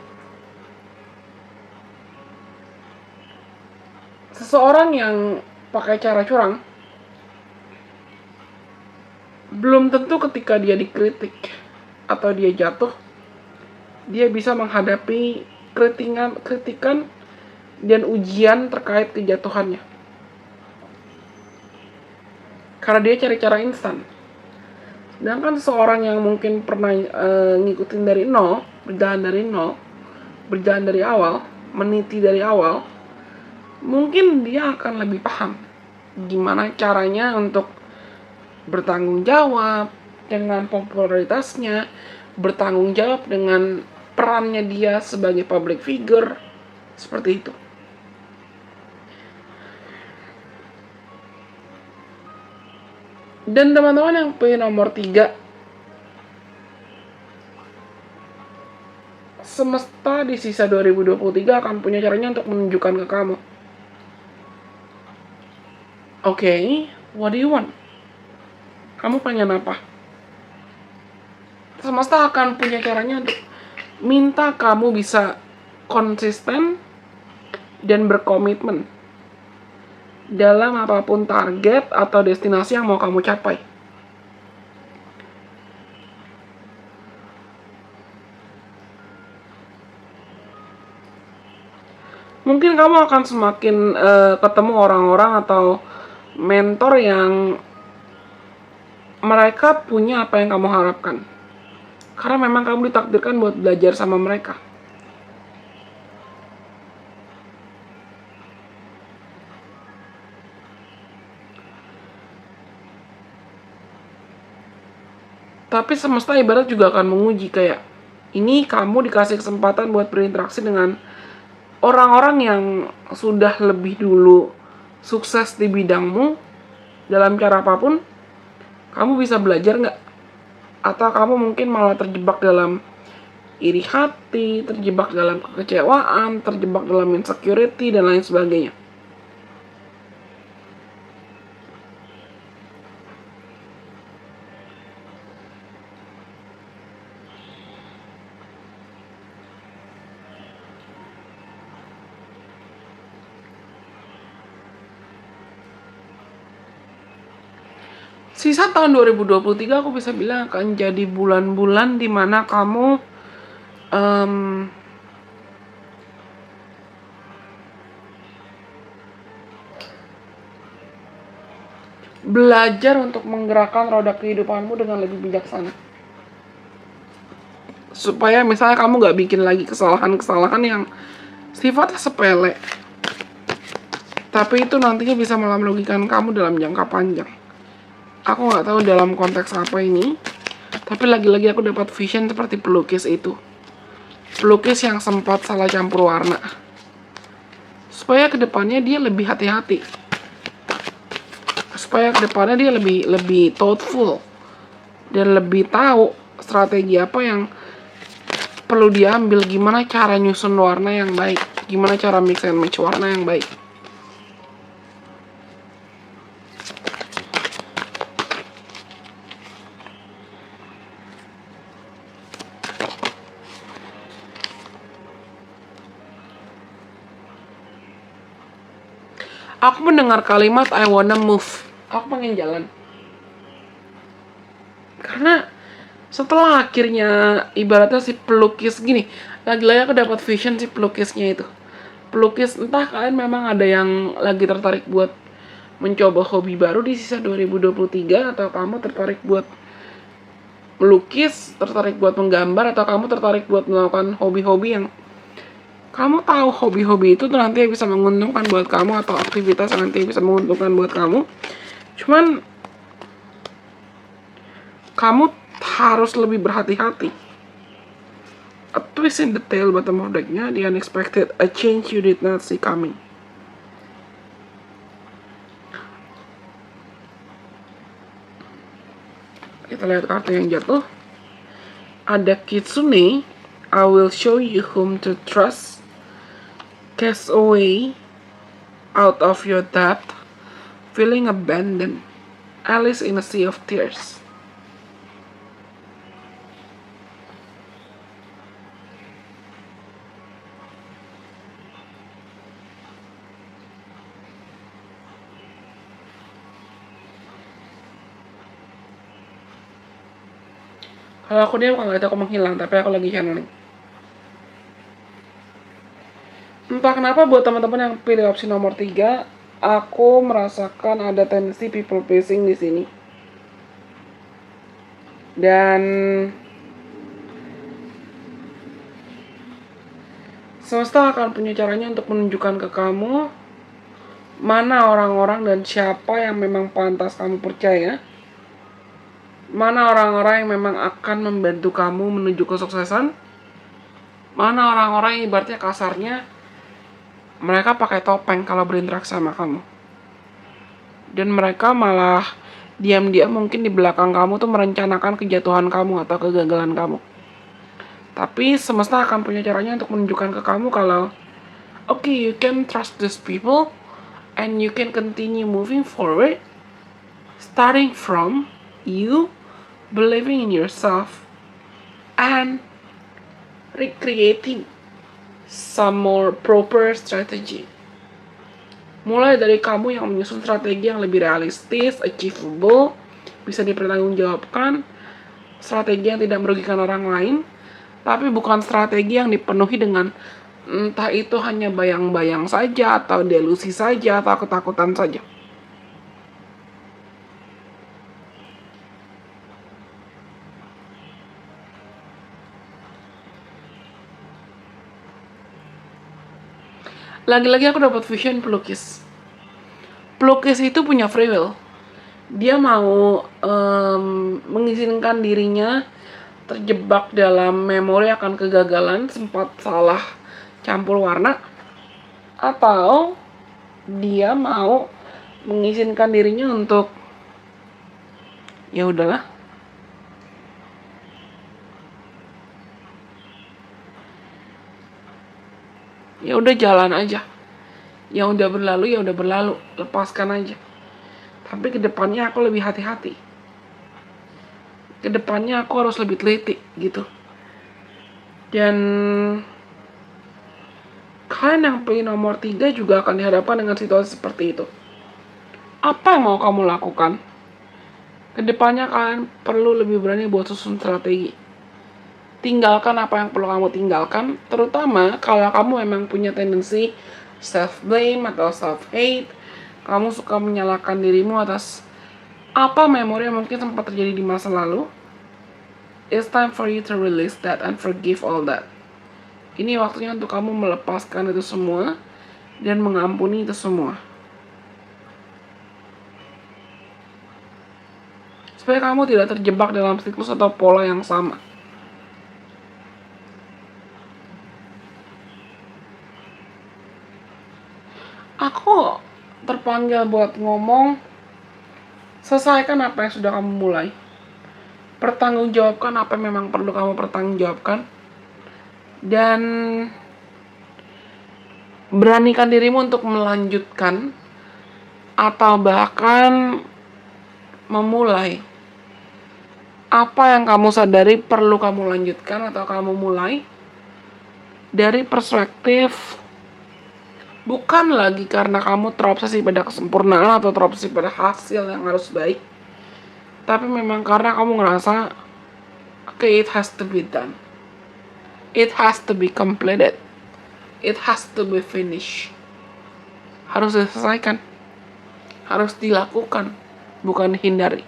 Speaker 1: Seseorang yang pakai cara curang belum tentu ketika dia dikritik atau dia jatuh, dia bisa menghadapi kritikan dan ujian terkait kejatuhannya. karena dia cari cara instan. Sedangkan seorang yang mungkin pernah ngikutin dari nol, berjalan dari awal, meniti dari awal, mungkin dia akan lebih paham gimana caranya untuk bertanggung jawab dengan popularitasnya, bertanggung jawab dengan perannya dia sebagai public figure, seperti itu. Dan teman-teman yang pilih nomor 3, semesta di sisa 2023 akan punya caranya untuk menunjukkan ke kamu. Oke, what do you want? Kamu pengen apa? Semesta akan punya caranya untuk minta kamu bisa konsisten dan berkomitmen dalam apapun target atau destinasi yang mau kamu capai. Mungkin kamu akan semakin ketemu orang-orang atau mentor yang mereka punya apa yang kamu harapkan. Karena memang kamu ditakdirkan buat belajar sama mereka. Tapi semesta ibarat juga akan menguji kayak, ini kamu dikasih kesempatan buat berinteraksi dengan orang-orang yang sudah lebih dulu sukses di bidangmu dalam cara apapun. Kamu bisa belajar nggak? Atau kamu mungkin malah terjebak dalam iri hati, terjebak dalam kekecewaan, terjebak dalam insecurity, dan lain sebagainya. Sisa tahun 2023 aku bisa bilang akan jadi bulan-bulan dimana kamu belajar untuk menggerakkan roda kehidupanmu dengan lebih bijaksana. Supaya misalnya kamu gak bikin lagi kesalahan-kesalahan yang sifatnya sepele, tapi itu nantinya bisa malah merugikan kamu dalam jangka panjang. Aku gak tahu dalam konteks apa ini, tapi lagi-lagi aku dapat vision seperti pelukis itu. Pelukis yang sempat salah campur warna. Supaya kedepannya dia lebih hati-hati. Supaya kedepannya dia lebih thoughtful. Dan lebih tahu strategi apa yang perlu diambil, gimana cara nyusun warna yang baik, gimana cara mix and match warna yang baik. Aku mendengar kalimat I wanna move. Aku pengen jalan. Karena setelah akhirnya ibaratnya si pelukis gini, lagi-lagi aku dapat vision si pelukisnya itu. Pelukis, entah kalian memang ada yang lagi tertarik buat mencoba hobi baru di sisa 2023, atau kamu tertarik buat melukis, tertarik buat menggambar, atau kamu tertarik buat melakukan hobi-hobi yang kamu tahu hobi-hobi itu nanti bisa menguntungkan buat kamu, atau aktivitas yang nanti bisa menguntungkan buat kamu. Cuman kamu harus lebih berhati-hati. A twist in the tail bottom of deck-nya, the unexpected, a change you did not see coming. Kita lihat kartu yang jatuh. Ada Kitsune, I will show you whom to trust. Cast away out of your debt, feeling abandoned. Alice in a sea of tears. Kalau aku diam, kalau itu aku menghilang, tapi aku lagi channeling. Entah kenapa buat teman-teman yang pilih opsi nomor 3, aku merasakan ada tendensi people pleasing di sini. Dan semesta akan punya caranya untuk menunjukkan ke kamu mana orang-orang dan siapa yang memang pantas kamu percaya. Mana orang-orang yang memang akan membantu kamu menuju kesuksesan. Mana orang-orang yang ibaratnya kasarnya mereka pakai topeng kalau berinteraksi sama kamu. Dan mereka malah diam-diam mungkin di belakang kamu tuh merencanakan kejatuhan kamu atau kegagalan kamu. Tapi semesta akan punya caranya untuk menunjukkan ke kamu kalau okay, you can trust these people and you can continue moving forward starting from you believing in yourself and recreating some more proper strategy. Mulai dari kamu yang menyusun strategi yang lebih realistis, achievable, bisa dipertanggungjawabkan, strategi yang tidak merugikan orang lain, tapi bukan strategi yang dipenuhi dengan entah itu hanya bayang-bayang saja, atau delusi saja, atau ketakutan saja. Lagi-lagi aku dapat vision pelukis. Pelukis itu punya free will. Dia mau mengizinkan dirinya terjebak dalam memori akan kegagalan, sempat salah campur warna, atau dia mau mengizinkan dirinya untuk ya udahlah, ya udah jalan aja, yang udah berlalu ya udah berlalu, lepaskan aja. Tapi kedepannya aku lebih hati-hati, kedepannya aku harus lebih teliti gitu. Dan kalian yang pilih nomor 3 juga akan dihadapkan dengan situasi seperti itu. Apa yang mau kamu lakukan? Kedepannya kalian perlu lebih berani buat susun strategi. Tinggalkan apa yang perlu kamu tinggalkan, terutama kalau kamu memang punya tendensi self-blame atau self-hate. Kamu suka menyalahkan dirimu atas apa memori yang mungkin sempat terjadi di masa lalu. It's time for you to release that and forgive all that. Ini waktunya untuk kamu melepaskan itu semua dan mengampuni itu semua. Supaya kamu tidak terjebak dalam siklus atau pola yang sama. Aku terpanggil buat ngomong, selesaikan apa yang sudah kamu mulai. Pertanggungjawabkan apa yang memang perlu kamu pertanggungjawabkan. Dan beranikan dirimu untuk melanjutkan atau bahkan memulai apa yang kamu sadari perlu kamu lanjutkan atau kamu mulai dari perspektif bukan lagi karena kamu terobsesi pada kesempurnaan atau terobsesi pada hasil yang harus baik, tapi memang karena kamu ngerasa okay, it has to be done, it has to be completed, it has to be finished. Harus diselesaikan, harus dilakukan, bukan dihindari.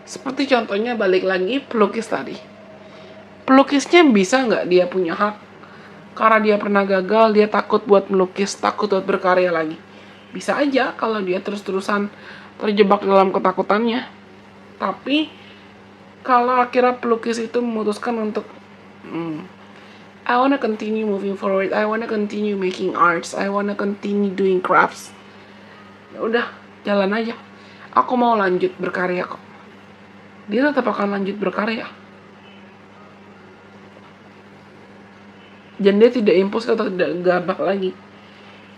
Speaker 1: Seperti contohnya balik lagi pelukis tadi. Pelukisnya bisa nggak dia punya hak karena dia pernah gagal, dia takut buat melukis, takut buat berkarya lagi? Bisa aja kalau dia terus-terusan terjebak dalam ketakutannya. Tapi kalau akhirnya pelukis itu memutuskan untuk I wanna continue moving forward, I wanna continue making arts, I wanna continue doing crafts, ya udah, jalan aja, aku mau lanjut berkarya kok. Dia tetap akan lanjut berkarya. Dan dia tidak impuls atau tidak gabak lagi.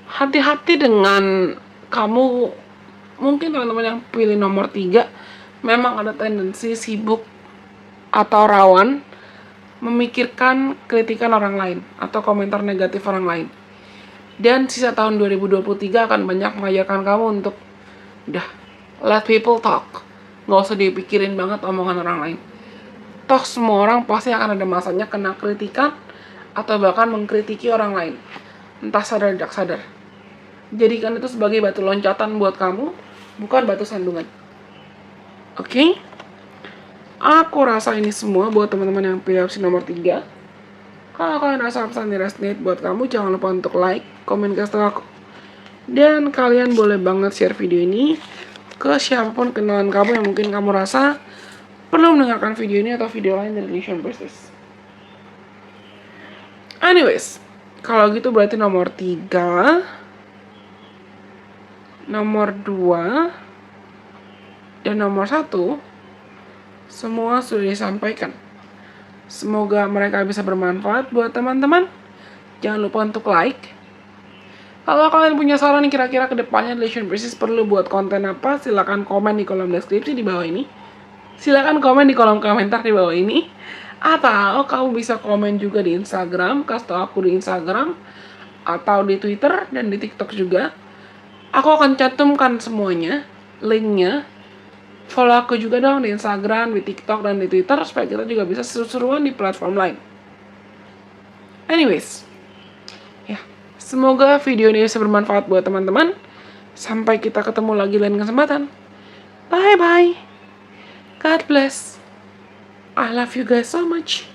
Speaker 1: Hati-hati dengan kamu. Mungkin teman-teman yang pilih nomor 3 memang ada tendensi sibuk atau rawan memikirkan kritikan orang lain atau komentar negatif orang lain. Dan sisa tahun 2023 akan banyak mengajarkan kamu untuk udah, let people talk, gak usah dipikirin banget omongan orang lain. Toh semua orang pasti akan ada masanya kena kritikan atau bahkan mengkritiki orang lain, entah sadar tidak sadar. Jadikan itu sebagai batu loncatan buat kamu, bukan batu sandungan. Oke? Aku rasa ini semua buat teman-teman yang pilih opsi nomor 3. Kalau kalian rasa pesan ini resonate buat kamu, jangan lupa untuk like, komen, kasih tahu aku. Dan kalian boleh banget share video ini ke siapapun kenalan kamu yang mungkin kamu rasa perlu mendengarkan video ini atau video lain dari Lesion Business. Anyways, kalau gitu berarti nomor 3, nomor 2, dan nomor 1 semua sudah disampaikan. Semoga mereka bisa bermanfaat buat teman-teman. Jangan lupa untuk like. Kalau kalian punya saran kira-kira kedepannya Lesion Business perlu buat konten apa, silahkan komen di kolom deskripsi di bawah ini. Silahkan komen di kolom komentar di bawah ini. Atau kamu bisa komen juga di Instagram, kasih tau aku di Instagram, atau di Twitter dan di TikTok juga. Aku akan cantumkan semuanya, linknya. Follow aku juga dong di Instagram, di TikTok, dan di Twitter supaya kita juga bisa seru-seruan di platform lain. Anyways, ya, semoga video ini bisa bermanfaat buat teman-teman. Sampai kita ketemu lagi lain kesempatan. Bye-bye. God bless. I love you guys so much.